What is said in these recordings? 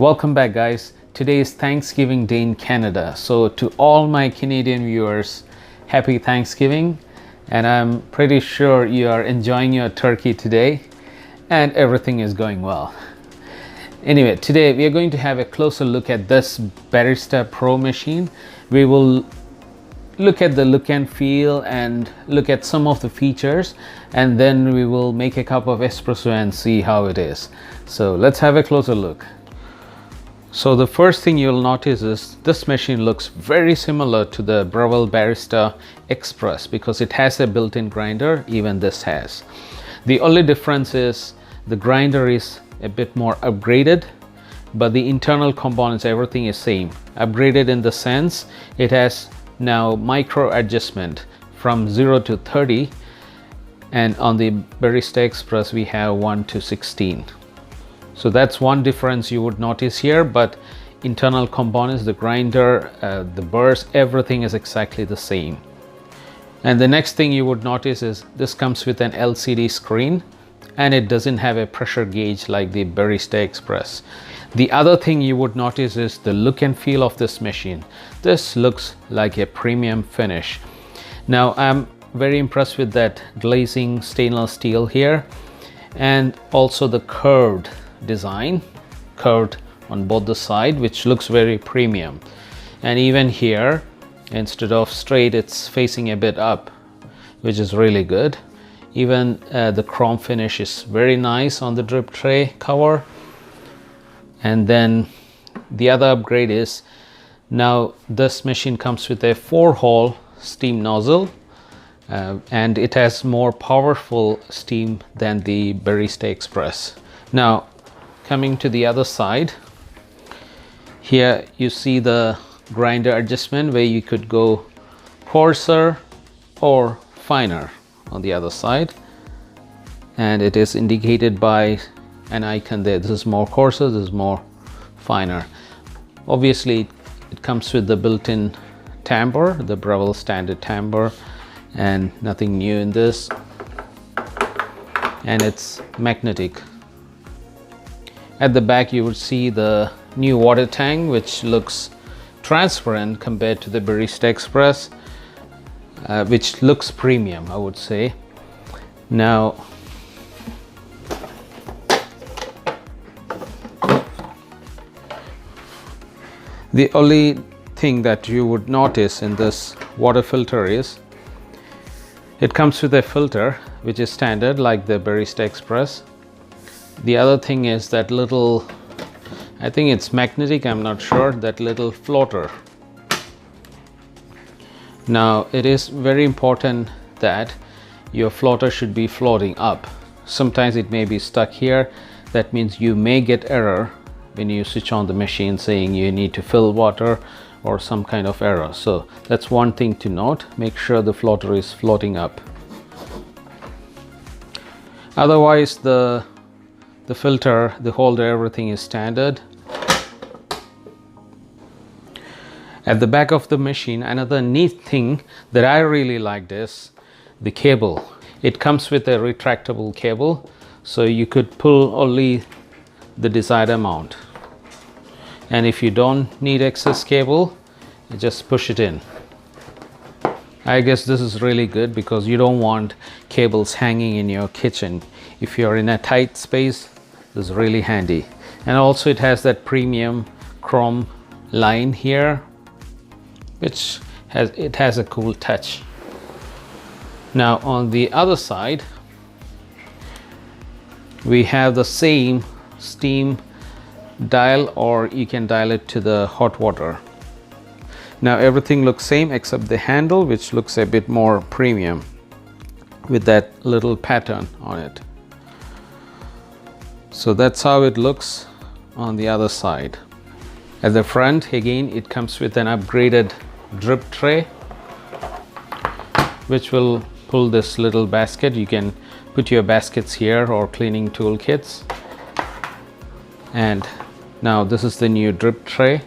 Welcome back, guys. Today is Thanksgiving Day in Canada. So to all my Canadian viewers, happy Thanksgiving. And I'm pretty sure you are enjoying your turkey today and everything is going well. Anyway, today we are going to have a closer look at this Barista Pro machine. We will look at the look and feel and look at some of the features, and then we will make a cup of espresso and see how it is. So let's have a closer look. So the first thing you'll notice is this machine looks very similar to the Breville Barista Express because it has a built-in grinder. Even this has. The only difference is the grinder is a bit more upgraded, but the internal components, everything is same. Upgraded in the sense it has now micro adjustment from 0 to 30, and on the Barista Express we have 1 to 16. So that's one difference you would notice here, but internal components, the grinder, the burrs, everything is exactly the same. And the next thing you would notice is this comes with an LCD screen and it doesn't have a pressure gauge like the Barista Express. The other thing you would notice is the look and feel of this machine. This looks like a premium finish. Now I'm very impressed with that glazing stainless steel here, and also the curved design, curved on both the side, which looks very premium. And even here, instead of straight, it's facing a bit up, which is really good. Even the chrome finish is very nice on the drip tray cover. And then the other upgrade is now this machine comes with a 4-hole steam nozzle, and it has more powerful steam than the Barista Express. Now coming to the other side, here you see the grinder adjustment where you could go coarser or finer on the other side, and it is indicated by an icon there. This is more coarser, this is more finer. Obviously it comes with the built-in tamper, the Breville standard tamper, and nothing new in this, and it's magnetic. At the back you would see the new water tank, which looks transparent compared to the Barista Express, which looks premium, I would say. Now the only thing that you would notice in this water filter is it comes with a filter which is standard like the Barista Express. The other thing is that little, I think it's magnetic, I'm not sure, that little floater. Now it is very important that your floater should be floating up. Sometimes it may be stuck here. That means you may get error when you switch on the machine saying you need to fill water or some kind of error. So that's one thing to note. Make sure the floater is floating up. Otherwise the filter, the holder, everything is standard. At the back of the machine, another neat thing that I really liked is the cable. It comes with a retractable cable, so you could pull only the desired amount. And if you don't need excess cable, you just push it in. I guess this is really good because you don't want cables hanging in your kitchen. If you're in a tight space, this is really handy. And also it has that premium chrome line here, which has a cool touch. Now on the other side we have the same steam dial, or you can dial it to the hot water. Now everything looks same except the handle, which looks a bit more premium with that little pattern on it. So that's how it looks on the other side. At the front, again, it comes with an upgraded drip tray, which will pull this little basket. You can put your baskets here or cleaning tool kits. And now this is the new drip tray.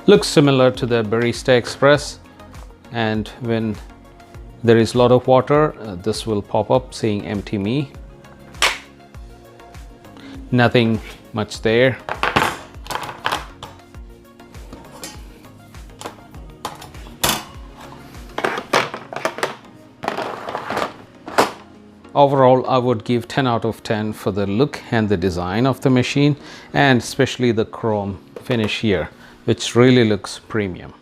Looks similar to the Barista Express, and when there is a lot of water, this will pop up saying empty me. Nothing much there. Overall, I would give 10 out of 10 for the look and the design of the machine, and especially the chrome finish here, which really looks premium.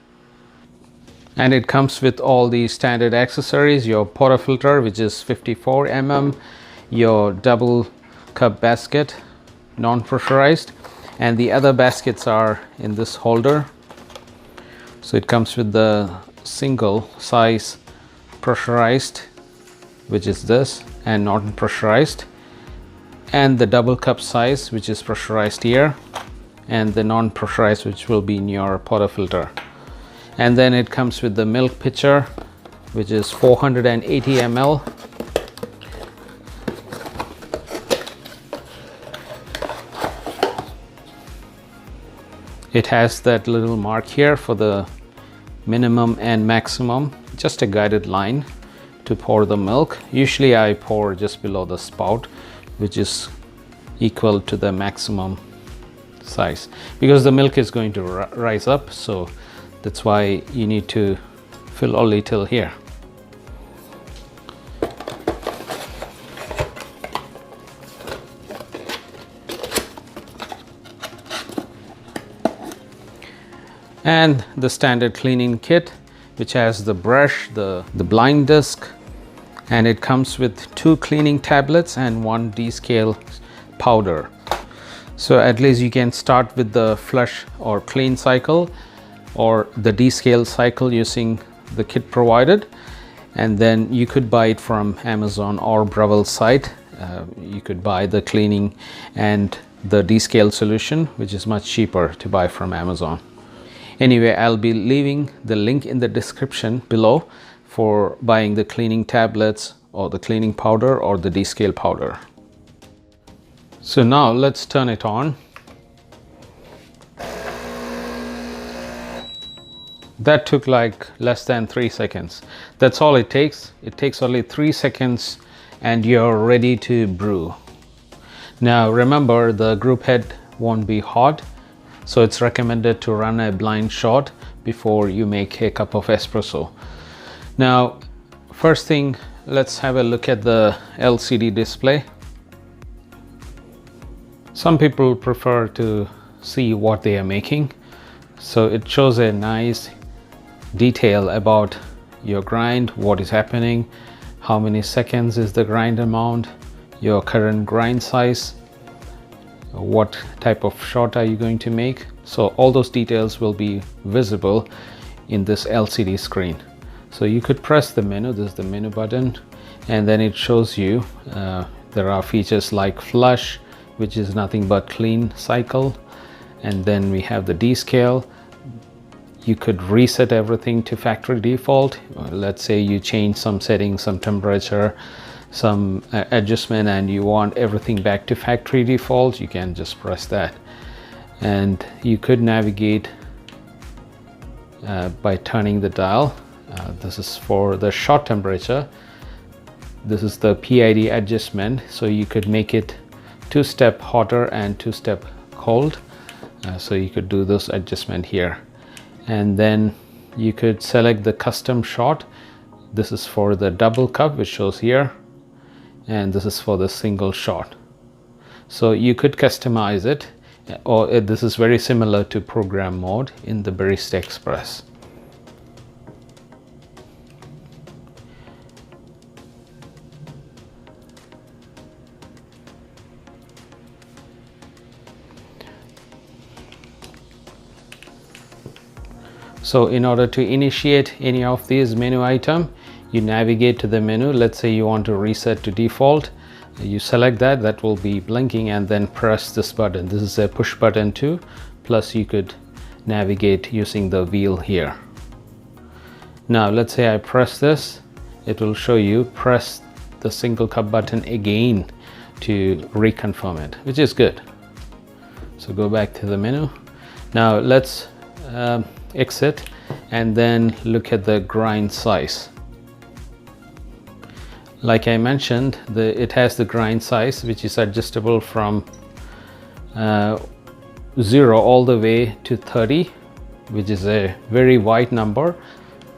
And it comes with all the standard accessories, your portafilter, which is 54 mm, your double cup basket, non-pressurized, and the other baskets are in this holder. So it comes with the single size pressurized, which is this, and non-pressurized, and the double cup size, which is pressurized here, and the non-pressurized, which will be in your portafilter. And then it comes with the milk pitcher, which is 480 ml. It has that little mark here for the minimum and maximum, just a guided line to pour the milk. Usually I pour just below the spout, which is equal to the maximum size, because the milk is going to rise up, so that's why you need to fill only till here. And the standard cleaning kit, which has the brush, the blind disc, and it comes with 2 cleaning tablets and 1 DESCALE powder. So at least you can start with the flush or clean cycle or the DESCALE cycle using the kit provided, and then you could buy it from Amazon or Breville site. You could buy the cleaning and the DESCALE solution, which is much cheaper to buy from Amazon. Anyway, I'll be leaving the link in the description below for buying the cleaning tablets or the cleaning powder or the DESCALE powder. So now let's turn it on. That took like less than 3 seconds. That's all it takes. It takes only 3 seconds and you're ready to brew. Now remember, the group head won't be hot, so it's recommended to run a blind shot before you make a cup of espresso. Now, first thing, let's have a look at the LCD display. Some people prefer to see what they are making, so it shows a nice detail about your grind, what is happening, how many seconds is the grind amount, your current grind size, what type of shot are you going to make. So all those details will be visible in this LCD screen. So you could press the menu, this is the menu button, and then it shows you there are features like flush, which is nothing but clean cycle, and then we have the DESCALE. You could reset everything to factory default. Let's say you change some settings, some temperature, some adjustment, and you want everything back to factory default, you can just press that. And you could navigate by turning the dial. This is for the shot temperature. This is the PID adjustment, so you could make it 2-step hotter and 2-step cold. So you could do this adjustment here, and then you could select the custom shot. This is for the double cup, which shows here, and this is for the single shot. So you could customize it, or this is very similar to program mode in the Barista Express. So in order to initiate any of these menu items, you navigate to the menu. Let's say you want to reset to default. You select that, that will be blinking, and then press this button. This is a push button too. Plus you could navigate using the wheel here. Now let's say I press this, it will show you press the single cup button again to reconfirm it, which is good. So go back to the menu. Now let's exit and then look at the grind size. Like I mentioned, it has the grind size which is adjustable from 0 all the way to 30, which is a very wide number.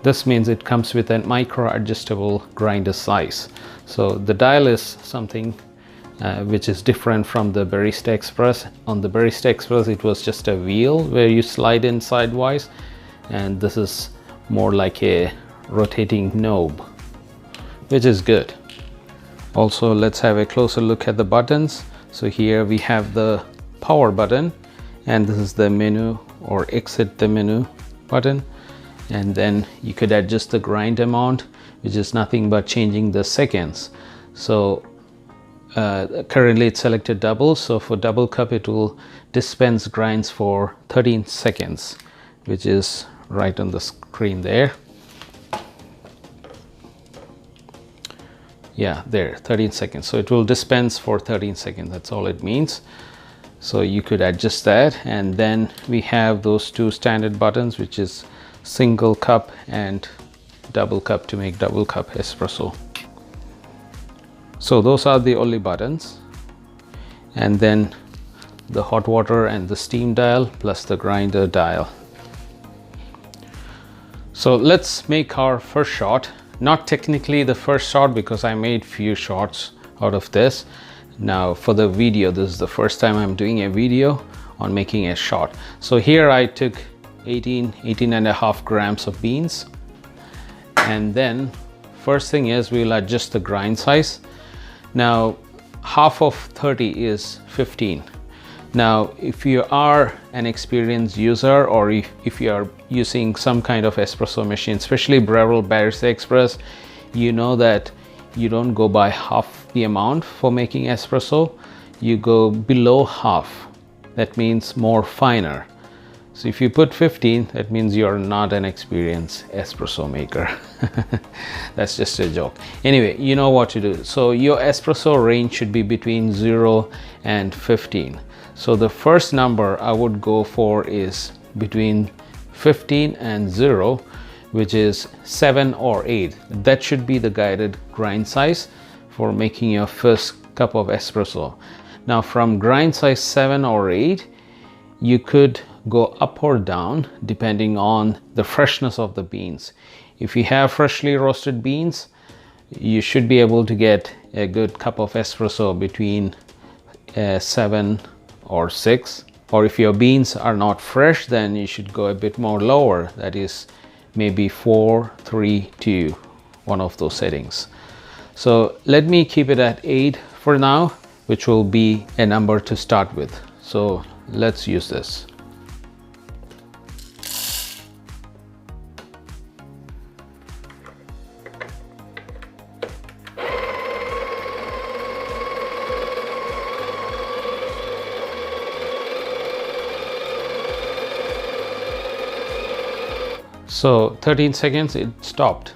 This means it comes with a micro adjustable grinder size. So the dial is something which is different from the Barista Express. On the Barista Express it was just a wheel where you slide in sidewise, and this is more like a rotating knob, which is good. Also, let's have a closer look at the buttons. So here we have the power button, and this is the menu or exit the menu button, and then you could adjust the grind amount, which is nothing but changing the seconds. So currently it's selected double, so for double cup it will dispense grinds for 13 seconds, which is right on the screen there. Yeah, there, 13 seconds. So it will dispense for 13 seconds, that's all it means. So you could adjust that. And then we have those two standard buttons, which is single cup and double cup to make double cup espresso. So those are the only buttons. And then the hot water and the steam dial plus the grinder dial. So let's make our first shot. Not technically the first shot, because I made few shots out of this. Now for the video, this is the first time I'm doing a video on making a shot. So here I took 18.5 grams of beans, and then first thing is we'll adjust the grind size. Now half of 30 is 15. Now if you are an experienced user, or if you are using some kind of espresso machine, especially Breville Barista Express, you know that you don't go by half the amount for making espresso, you go below half. That means more finer. So if you put 15, that means you're not an experienced espresso maker. That's just a joke. Anyway, you know what to do. So your espresso range should be between 0 and 15. So the first number I would go for is between 15 and 0, which is 7 or 8. That should be the guided grind size for making your first cup of espresso. Now from grind size 7 or 8, you could go up or down depending on the freshness of the beans. If you have freshly roasted beans, you should be able to get a good cup of espresso between 7 or 6. Or if your beans are not fresh, then you should go a bit more lower, that is maybe 4, 3, 2, one of those settings. So let me keep it at 8 for now, which will be a number to start with. So let's use this. So 13 seconds, it stopped.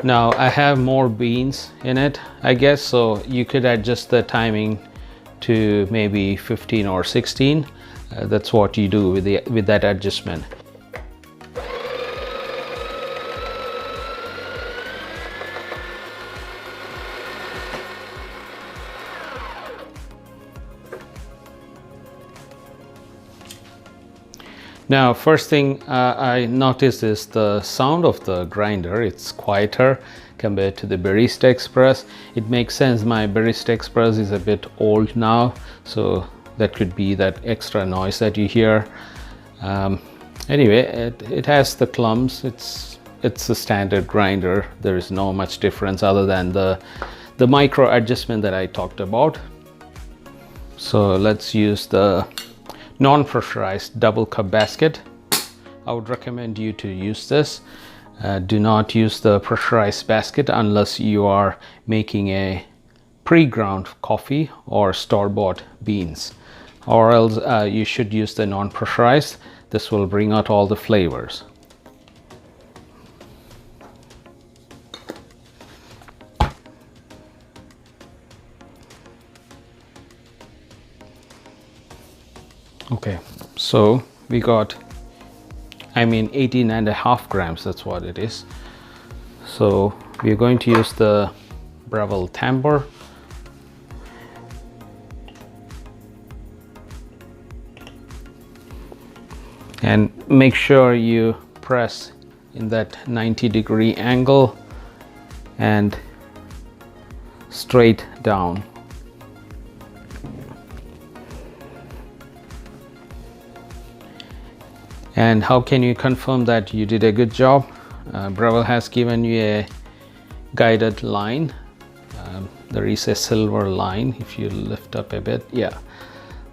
Now I have more beans in it, I guess, so you could adjust the timing to maybe 15 or 16. That's what you do with that adjustment. Now, first thing I noticed is the sound of the grinder. It's quieter compared to the Barista Express. It makes sense. My Barista Express is a bit old now, so that could be that extra noise that you hear. Anyway, it has the clumps. It's a standard grinder. There is no much difference other than the micro adjustment that I talked about. So let's use the non-pressurized double cup basket. I would recommend you to use this. Do not use the pressurized basket unless you are making a pre-ground coffee or store-bought beans, or else you should use the non-pressurized. This will bring out all the flavors. Okay, so we got, 18.5 grams, that's what it is. So we're going to use the Breville tamper. And make sure you press in that 90-degree angle and straight down. And how can you confirm that you did a good job? Breville has given you a guided line. There is a silver line if you lift up a bit. Yeah.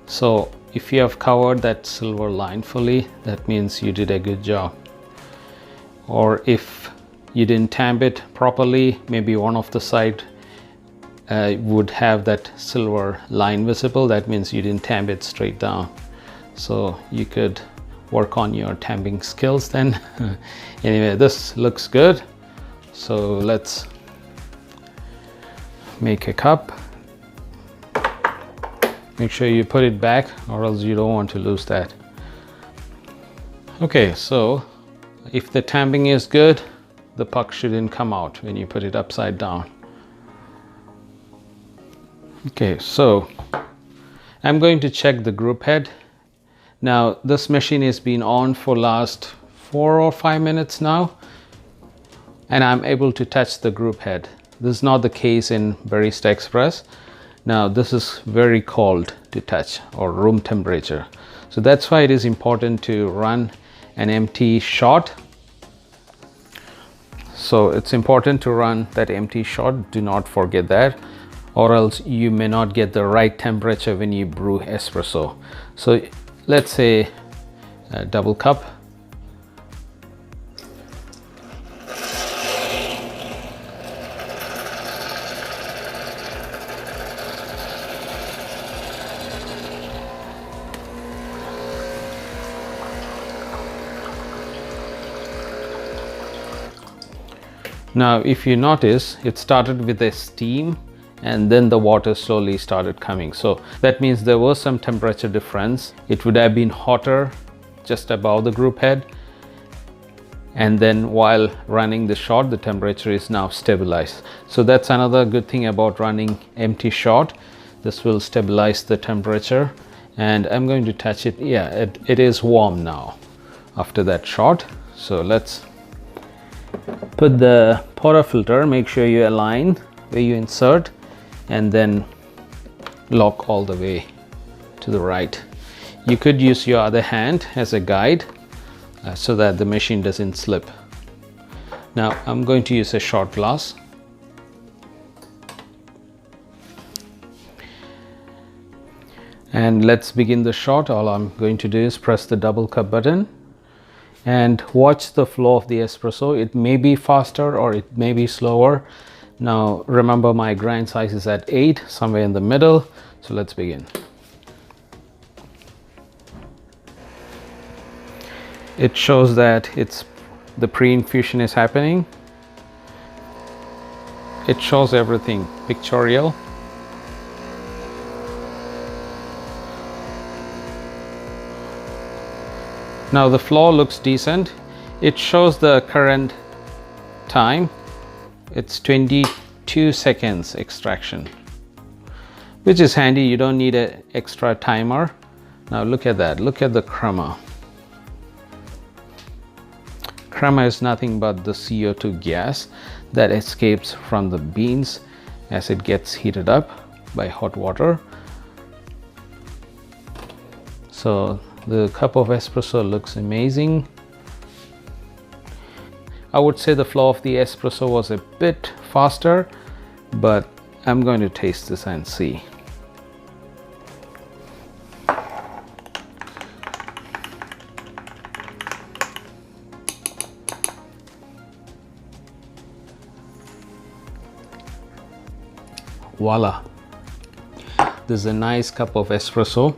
So if you have covered that silver line fully, that means you did a good job. Or if you didn't tamp it properly, maybe one of the side would have that silver line visible. That means you didn't tamp it straight down. So you could work on your tamping skills then. Anyway, this looks good. So let's make a cup. Make sure you put it back or else you don't want to lose that. Okay, so if the tamping is good, the puck shouldn't come out when you put it upside down. Okay, so I'm going to check the group head. Now this machine has been on for last 4 or 5 minutes now, and I'm able to touch the group head. This is not the case in Barista Express. Now this is very cold to touch, or room temperature. So that's why it is important to run an empty shot. So it's important to run that empty shot. Do not forget that, or else you may not get the right temperature when you brew espresso. So let's say a double cup. Now if you notice, it started with a steam and then the water slowly started coming. So that means there was some temperature difference. It would have been hotter just above the group head, and then while running the shot, the temperature is now stabilized. So that's another good thing about running empty shot. This will stabilize the temperature. And I'm going to touch it. Yeah, it is warm now after that shot. So let's put the portafilter. Make sure you align where you insert, and then lock all the way to the right. You could use your other hand as a guide so that the machine doesn't slip. Now I'm going to use a shot glass. And let's begin the shot. All I'm going to do is press the double cup button and watch the flow of the espresso. It may be faster or it may be slower. Now remember, my grind size is at 8, somewhere in the middle. So let's begin. It shows that the pre-infusion is happening. It shows everything pictorial. Now the flow looks decent. It shows the current time. It's 22 seconds extraction, which is handy. You don't need an extra timer. Now look at that. Look at the crema. Crema is nothing but the CO2 gas that escapes from the beans as it gets heated up by hot water. So the cup of espresso looks amazing. I would say the flow of the espresso was a bit faster, but I'm going to taste this and see. Voila! This is a nice cup of espresso.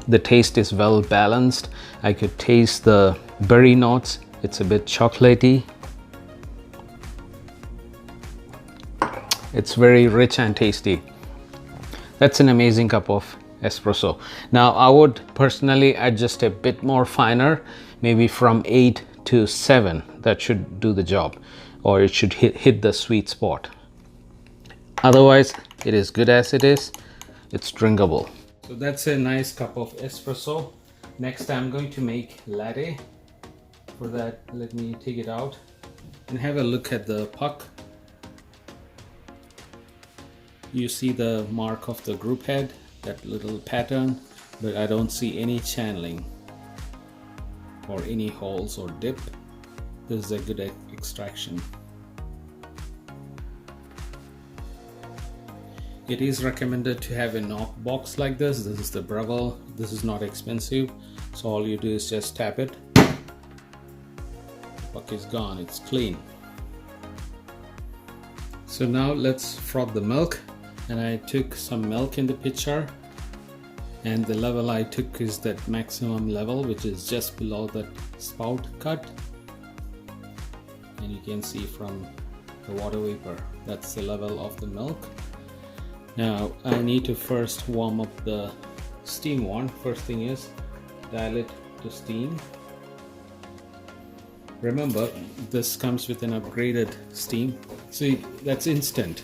The taste is well balanced. I could taste the berry notes. It's a bit chocolatey. It's very rich and tasty. That's an amazing cup of espresso. Now I would personally adjust a bit more finer, maybe from 8 to 7. That should do the job, or it should hit the sweet spot. Otherwise, it is good as it is. It's drinkable. So that's a nice cup of espresso. Next, I'm going to make latte. For that, let me take it out and have a look at the puck. You see the mark of the group head, that little pattern, but I don't see any channeling or any holes or dip. This is a good extraction. It is recommended to have a knock box like this. This is the Breville. This is not expensive, so all you do is just tap it. Puck is gone, it's clean. So now let's froth the milk, and I took some milk in the pitcher, and the level I took is that maximum level, which is just below that spout cut, and you can see from the water vapor, that's the level of the milk. Now I need to first warm up the steam one. First thing is dial it to steam. Remember, this comes with an upgraded steam. See, that's instant.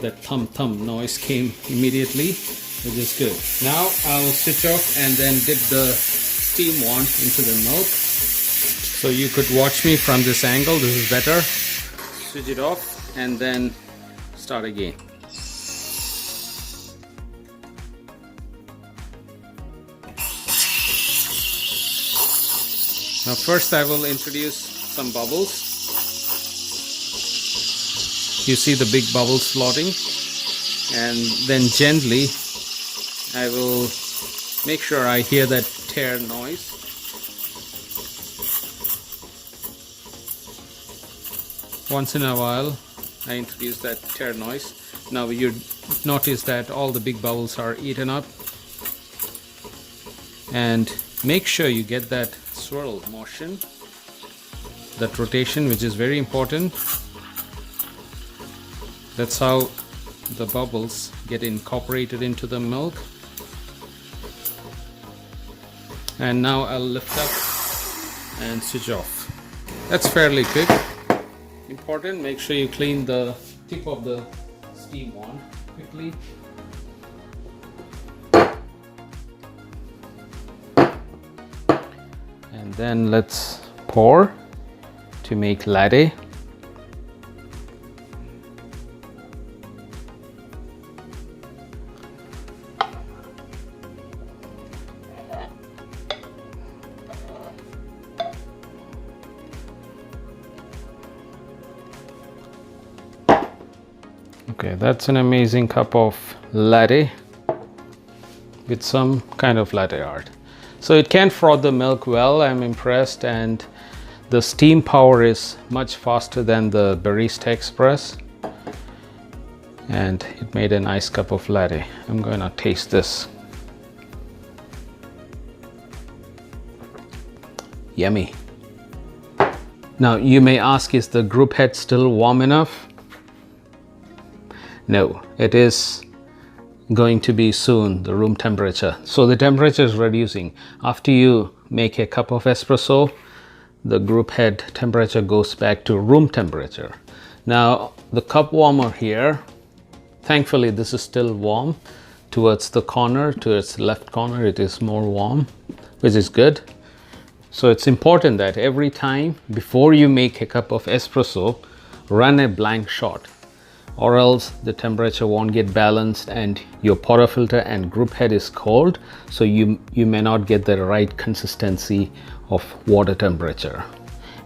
That thump noise came immediately, which is good. Now I'll switch off and then dip the steam one into the milk. So you could watch me from this angle, this is better. Switch it off and then start again. Now first I will introduce some bubbles. You see the big bubbles floating, and then gently I will make sure I hear that tear noise. Once in a while I introduce that tear noise. Now you notice that all the big bubbles are eaten up, and make sure you get that swirl motion, that rotation, which is very important. That's how the bubbles get incorporated into the milk. And now I'll lift up and switch off. That's fairly quick. Important, make sure you clean the tip of the steam one quickly. And then let's pour to make latte. Okay, that's an amazing cup of latte with some kind of latte art. So it can froth the milk well, I'm impressed, and the steam power is much faster than the Barista Express, and it made a nice cup of latte. I'm going to taste this. Yummy. Now you may ask, is the group head still warm enough? No, it is going to be soon the room temperature. So the temperature is reducing. After you make a cup of espresso, the group head temperature goes back to room temperature. Now the cup warmer here, thankfully this is still warm. Towards the corner, towards the left corner, it is more warm, which is good. So it's important that every time before you make a cup of espresso, run a blank shot, or else the temperature won't get balanced and your portafilter and group head is cold, so you may not get the right consistency of water temperature.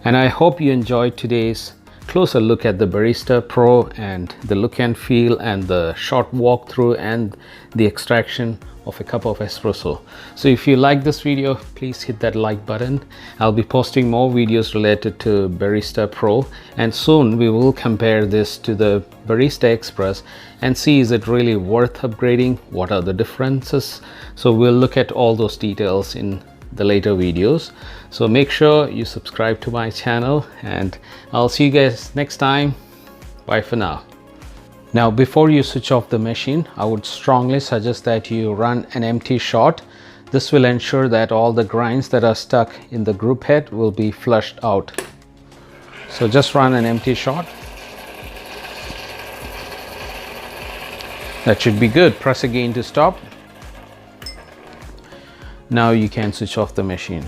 And I hope you enjoyed today's closer look at the Barista Pro and the look and feel and the short walkthrough and the extraction of a cup of espresso. So if you like this video, please hit that like button. I'll be posting more videos related to Barista Pro, and soon we will compare this to the Barista Express and see, is it really worth upgrading? What are the differences? So we'll look at all those details in the later videos. So make sure you subscribe to my channel, and I'll see you guys next time. Bye for now. Now before you switch off the machine, I would strongly suggest that you run an empty shot. This will ensure that all the grinds that are stuck in the group head will be flushed out. So just run an empty shot. That should be good. Press again to stop. Now you can switch off the machine.